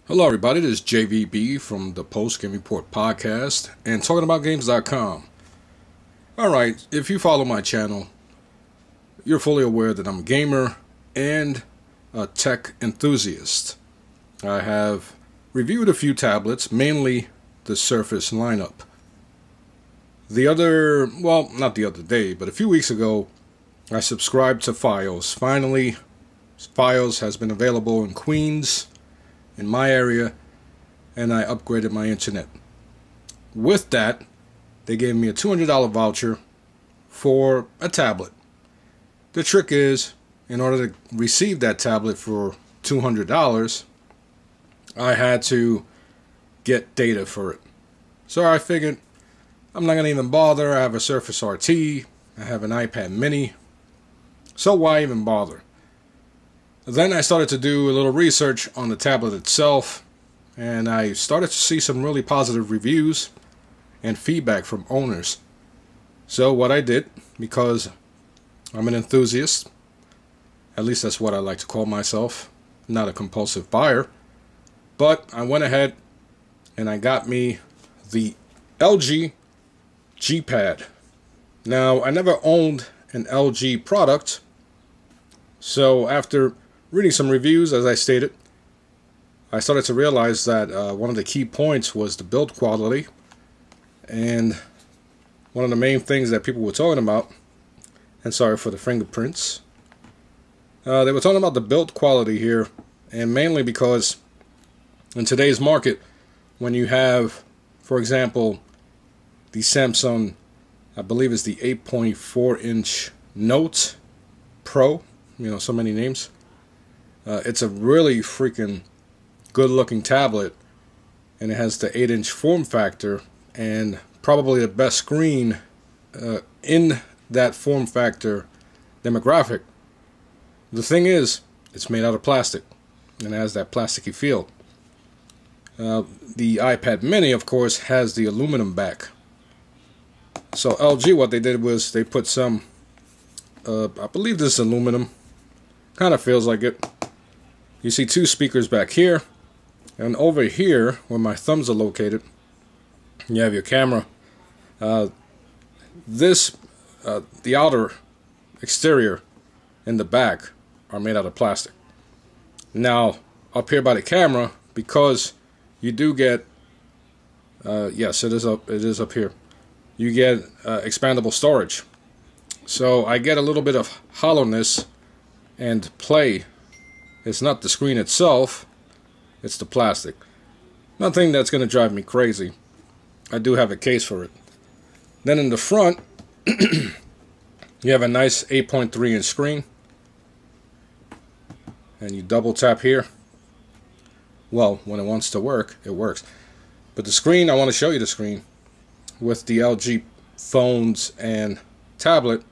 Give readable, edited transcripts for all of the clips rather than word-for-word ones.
Hello everybody, this is JVB from the Post Game Report podcast and talkingaboutgames.com. Alright, if you follow my channel, you're fully aware that I'm a gamer and a tech enthusiast. I have reviewed a few tablets, mainly the Surface lineup. Not the other day, but a few weeks ago, I subscribed to Fios. Finally, Fios has been available in Queens, in my area, and I upgraded my internet. With that, they gave me a $200 voucher for a tablet. The trick is, in order to receive that tablet for $200, I had to get data for it. So I figured, I'm not going to even bother. I have a Surface RT, I have an iPad mini, so why even bother? Then I started to do a little research on the tablet itself, and I started to see some really positive reviews and feedback from owners. So what I did, because I'm an enthusiast, at least that's what I like to call myself, not a compulsive buyer, but I went ahead and I got me the LG G Pad. Now, I never owned an LG product, so after reading some reviews, as I stated, I started to realize that one of the key points was the build quality, and one of the main things that people were talking about, and sorry for the fingerprints, they were talking about the build quality here, and mainly because in today's market, when you have, for example, the Samsung, I believe it's the 8.4-inch Note Pro, so many names. It's a really freaking good looking tablet, and it has the 8-inch form factor and probably the best screen in that form factor demographic. The thing is, it's made out of plastic and it has that plasticky feel. The iPad mini, of course, has the aluminum back. So LG, what they did was they put some, I believe this is aluminum, kind of feels like it. You see two speakers back here, and over here, where my thumbs are located, you have your camera. The outer exterior and the back are made out of plastic. Now, up here by the camera, because you do get, yes, it is up here. You get expandable storage. So I get a little bit of hollowness and play. It's not the screen itself, it's the plastic. Nothing that's going to drive me crazy. I do have a case for it. Then in the front, you have a nice 8.3-inch screen. And you double tap here. Well, when it wants to work, it works. But the screen, I want to show you the screen. With the LG phones and tablet,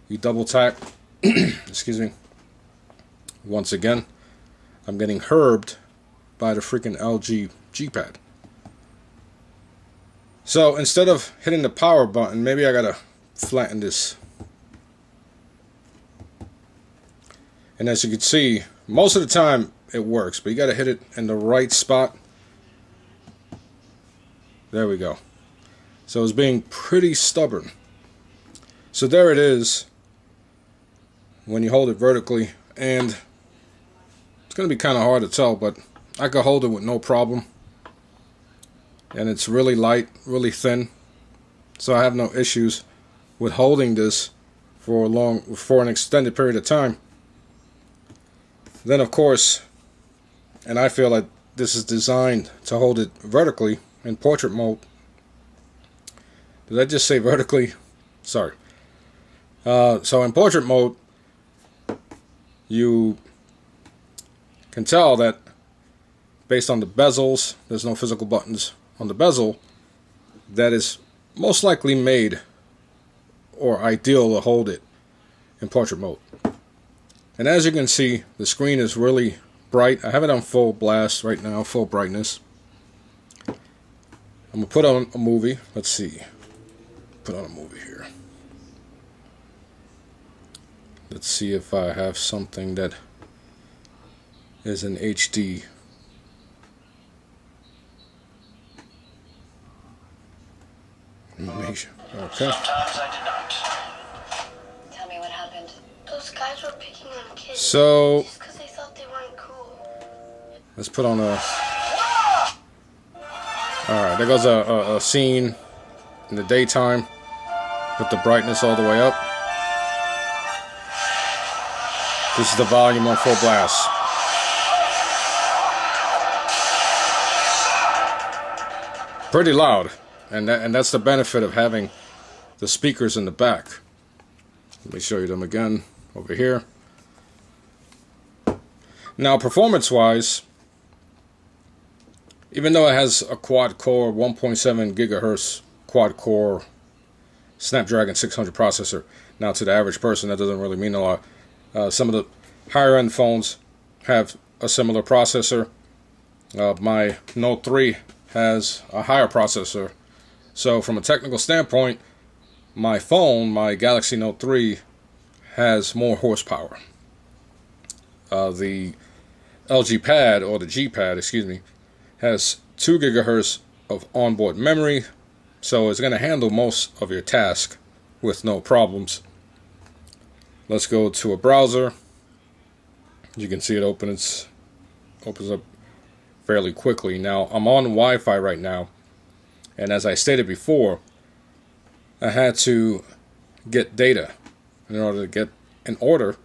you double tap. Excuse me. Once again, I'm getting herbed by the freaking LG G Pad. So instead of hitting the power button, maybe I gotta flatten this. And as you can see, most of the time it works, but you gotta hit it in the right spot. There we go. So it's being pretty stubborn. So there it is when you hold it vertically, and it's going to be kind of hard to tell, but I could hold it with no problem. And it's really light, really thin. So I have no issues with holding this for an extended period of time. Then of course, and I feel like this is designed to hold it vertically in portrait mode. Did I just say vertically? Sorry. So in portrait mode, you can tell that based on the bezels, there's no physical buttons on the bezel, that is most likely made or ideal to hold it in portrait mode. And as you can see, the screen is really bright. I have it on full blast right now, full brightness. I'm going to put on a movie. Let's see. Put on a movie here. Let's see if I have something that is in HD. Okay. Sometimes I did not. Tell me what happened. Those guys were picking on kids. So Just because they thought they weren't cool. let's put on a. Alright, there goes a scene in the daytime with the brightness all the way up. This is the volume on full blast. Pretty loud, and that's the benefit of having the speakers in the back. Let me show you them again over here. Now, performance-wise, even though it has a quad-core 1.7 gigahertz quad-core Snapdragon 600 processor, now to the average person that doesn't really mean a lot. Some of the higher-end phones have a similar processor. My Note 3 has a higher processor. So from a technical standpoint, my phone, my Galaxy Note 3, has more horsepower. The LG Pad, or the G Pad, excuse me, has 2 gigahertz of onboard memory, so it's going to handle most of your tasks with no problems. Let's go to a browser. You can see it opens up fairly quickly. Now, I'm on Wi-Fi right now, and as I stated before, I had to get data in order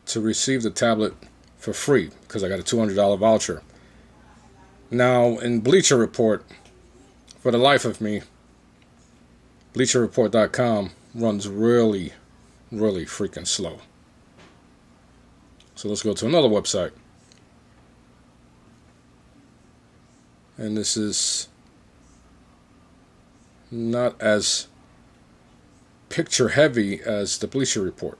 to receive the tablet for free, because I got a $200 voucher. Now, in Bleacher Report, for the life of me, BleacherReport.com runs really freaking slow. So let's go to another website. And this is not as picture heavy as the Bleacher Report.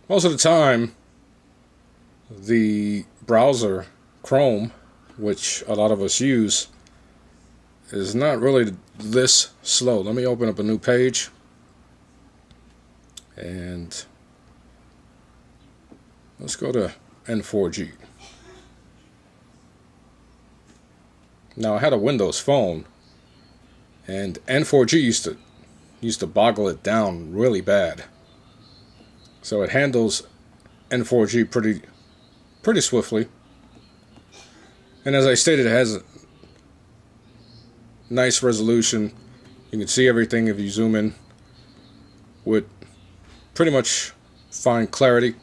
Most of the time, the browser, Chrome, which a lot of us use, is not really this slow. Let me open up a new page. And let's go to N4G. Now, I had a Windows phone, and N4G used to boggle it down really bad. So it handles N4G pretty swiftly. And as I stated, it has a nice resolution. You can see everything if you zoom in with pretty much fine clarity.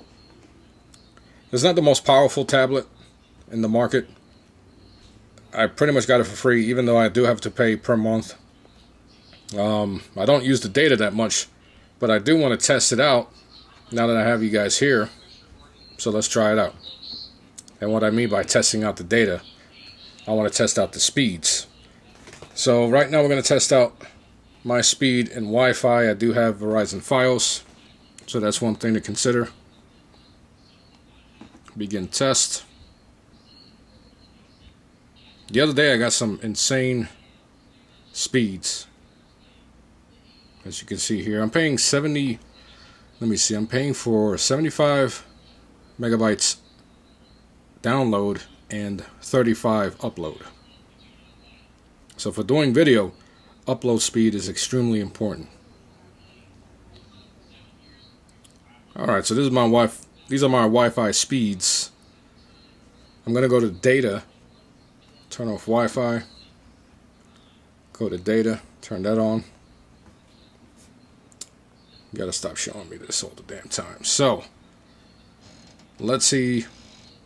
It's not the most powerful tablet in the market. I pretty much got it for free, even though I do have to pay per month. I don't use the data that much, but I do want to test it out now that I have you guys here. So let's try it out. And what I mean by testing out the data, I want to test out the speeds. So right now we're going to test out my speed in Wi-Fi. I do have Verizon Fios, so that's one thing to consider. Begin test. The other day I got some insane speeds. As you can see here, I'm paying 70, let me see, I'm paying for 75 megabytes download and 35 upload. So for doing video, upload speed is extremely important. Alright, so these are my Wi-Fi speeds. I'm going to go to data, turn off Wi-Fi, go to data, turn that on. You gotta stop showing me this all the damn time. So, let's see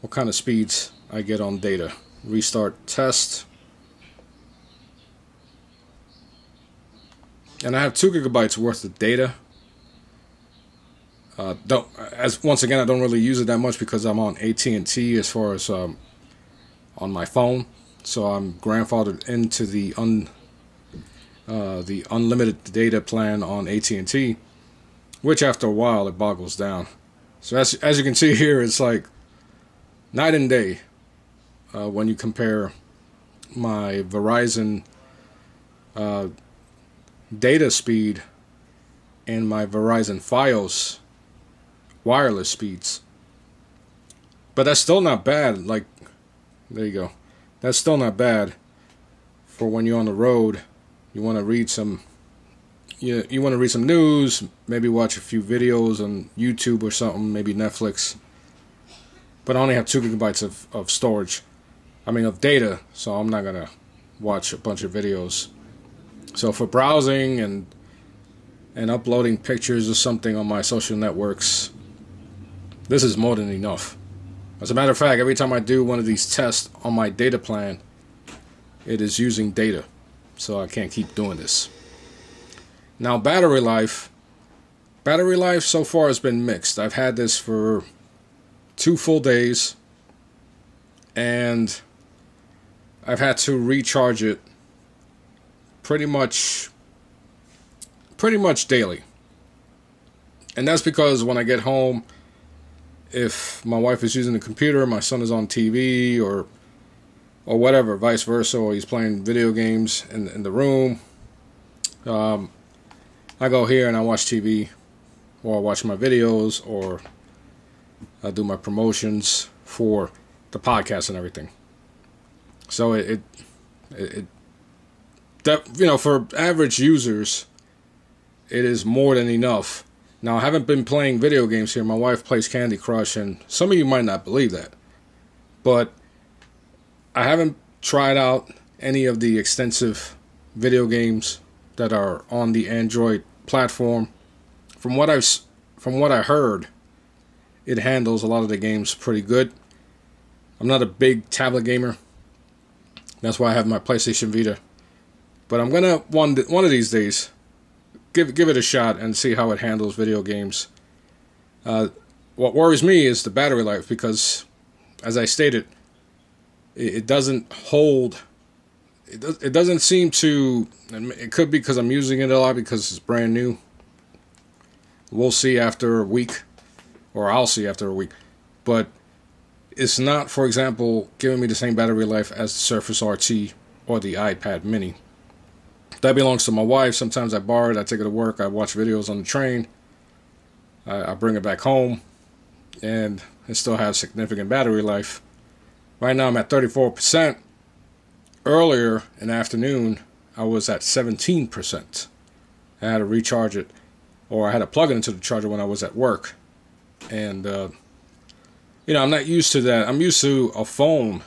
what kind of speeds I get on data. Restart test. And I have 2 gigabytes worth of data. Once again, I don't really use it that much because I'm on AT&T as far as on my phone. So I'm grandfathered into the unlimited data plan on AT&T, which after a while it boggles down. So as you can see here, it's like night and day when you compare my Verizon data speed and my Verizon Fios wireless speeds. But that's still not bad. Like, there you go. That's still not bad for when you're on the road You want to read some you want to read some news, maybe watch a few videos on YouTube or something, maybe Netflix. But I only have 2 gigabytes of storage. I mean, of data, so I'm not going to watch a bunch of videos. So for browsing and uploading pictures or something on my social networks, this is more than enough. As a matter of fact, every time I do one of these tests on my data plan, it is using data. So I can't keep doing this. Now, battery life so far has been mixed. I've had this for 2 full days, and I've had to recharge it pretty much daily. And that's because when I get home, if my wife is using the computer, my son is on TV or whatever, vice versa, or he's playing video games in the room, I go here and I watch TV, or I watch my videos, or I do my promotions for the podcast and everything. So it for average users, it is more than enough. Now, I haven't been playing video games here. My wife plays Candy Crush, and some of you might not believe that, but I haven't tried out any of the extensive video games that are on the Android platform. From what I heard, it handles a lot of the games pretty good. I'm not a big tablet gamer. That's why I have my PlayStation Vita. But I'm gonna one of these days give it a shot and see how it handles video games. What worries me is the battery life, because, as I stated, it doesn't hold. It doesn't seem to. It could be because I'm using it a lot because it's brand new. We'll see after a week, or I'll see after a week. But it's not, for example, giving me the same battery life as the Surface RT or the iPad Mini. That belongs to my wife. Sometimes I borrow it, I take it to work, I watch videos on the train, I bring it back home, and it still has significant battery life. Right now I'm at 34%. Earlier in the afternoon, I was at 17%. I had to recharge it, or I had to plug it into the charger when I was at work. And, I'm not used to that. I'm used to a phone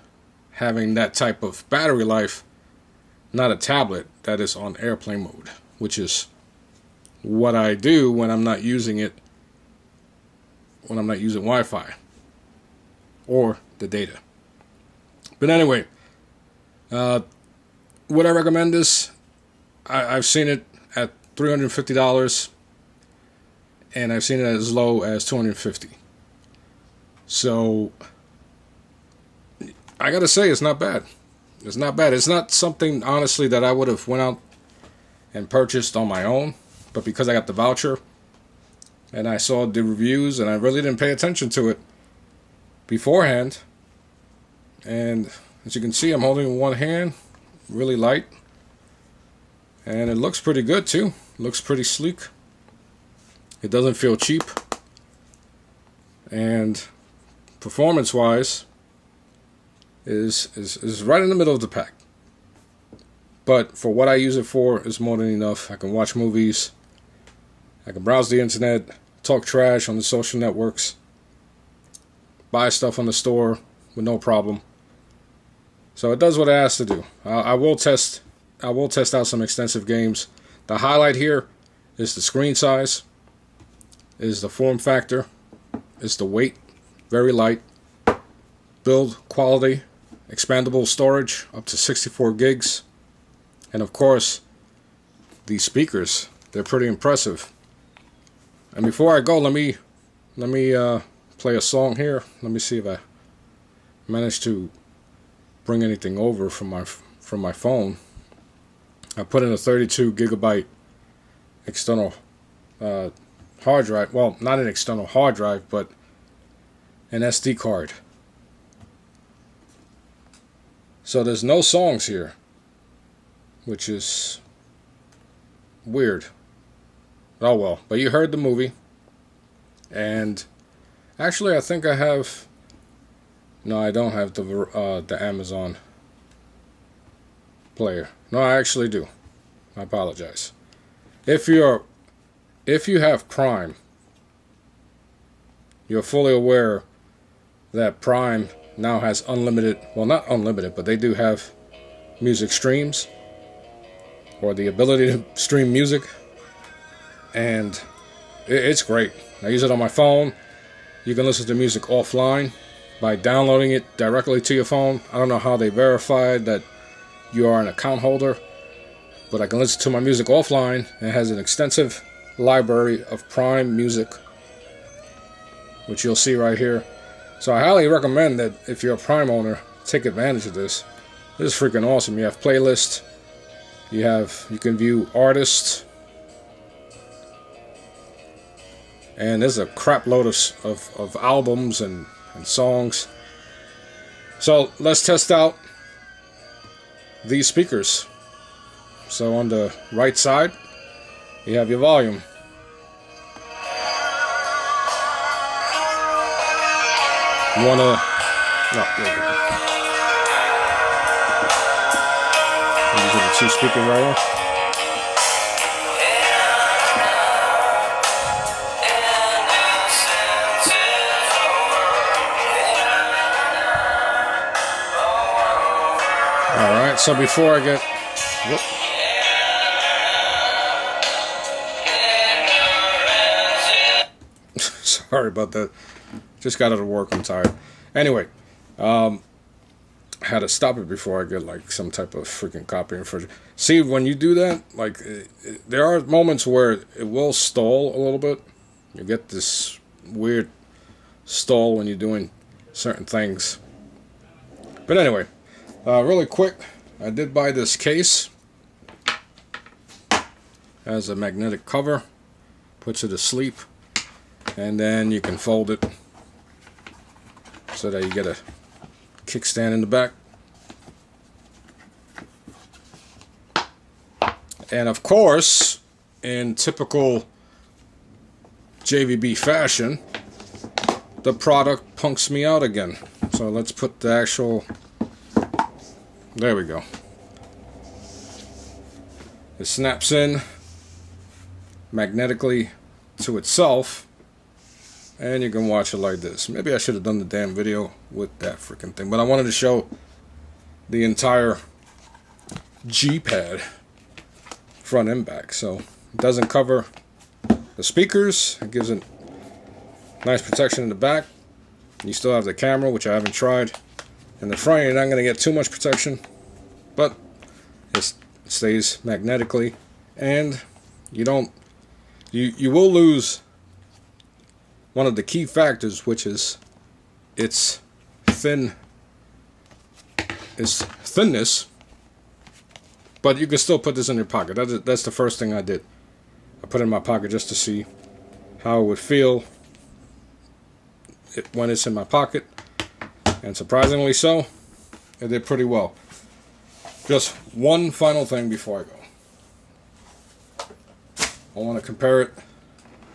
having that type of battery life, not a tablet that is on airplane mode, which is what I do when I'm not using it, when I'm not using Wi-Fi or the data. But anyway, would I recommend this? I've seen it at $350, and I've seen it as low as $250. So I gotta say, it's not bad. It's not bad. It's not something, honestly, that I would have went out and purchased on my own, but because I got the voucher and I saw the reviews and I really didn't pay attention to it beforehand. And as you can see, I'm holding it in one hand, really light, and it looks pretty good too. It looks pretty sleek. It doesn't feel cheap, and performance-wise is right in the middle of the pack. But for what I use it for, is more than enough. I can watch movies, I can browse the internet, talk trash on the social networks, buy stuff on the store with no problem. So it does what it has to do. I will test out some extensive games. The highlight here is the screen size, is the form factor, is the weight, very light, build quality, expandable storage up to 64 gigs, and of course the speakers. They're pretty impressive. And before I go, let me play a song here. Let me see if I manage to bring anything over from my phone. I put in a 32 gigabyte external hard drive. Well, not an external hard drive, but an SD card. So there's no songs here, which is weird. Oh well, but you heard the movie. And actually, I think I have. No, I don't have the Amazon player. No, I actually do. I apologize. If you have Prime, you're fully aware that Prime now has unlimited, well, not unlimited, but they do have music streams, or the ability to stream music, and it's great. I use it on my phone. You can listen to music offline by downloading it directly to your phone. I don't know how they verified that you are an account holder, but I can listen to my music offline. It has an extensive library of Prime music, which you'll see right here. So I highly recommend that if you're a Prime owner, take advantage of this. This is freaking awesome. You have playlists. You can view artists. And there's a crap load of albums and songs. So let's test out these speakers. So on the right side, you have your volume. You wanna, no, there we go. These are the two speakers right here. Alright, so before I get... Whoop. Sorry about that. Just got out of work, I'm tired. Anyway, I had to stop it before I get like some type of freaking copy infringement. See, when you do that, like, there are moments where it will stall a little bit. You get this weird stall when you're doing certain things. But anyway, really quick, I did buy this case. Has a magnetic cover, puts it asleep, and then you can fold it so that you get a kickstand in the back. And of course, in typical JVB fashion, the product punks me out again. So let's put the actual... There we go. It snaps in magnetically to itself, and you can watch it like this. Maybe I should have done the damn video with that freaking thing, but I wanted to show the entire G Pad front and back. So it doesn't cover the speakers. It gives it nice protection in the back. You still have the camera, which I haven't tried. In the front, you're not going to get too much protection, but it stays magnetically, and you will lose one of the key factors, which is its thinness. But you can still put this in your pocket. That's the first thing I did. I put it in my pocket just to see how it would feel when it's in my pocket. And surprisingly so, it did pretty well. Just one final thing before I go. I want to compare it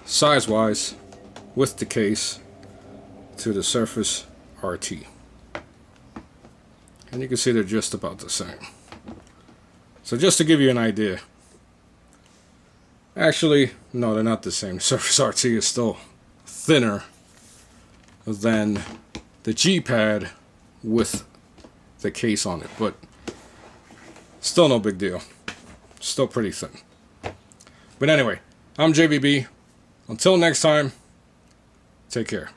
size-wise with the case to the Surface RT. And you can see they're just about the same. So just to give you an idea. Actually, no, they're not the same. Surface RT is still thinner than the G Pad with the case on it, but still no big deal. Still pretty thin. But anyway, I'm JBB. Until next time, take care.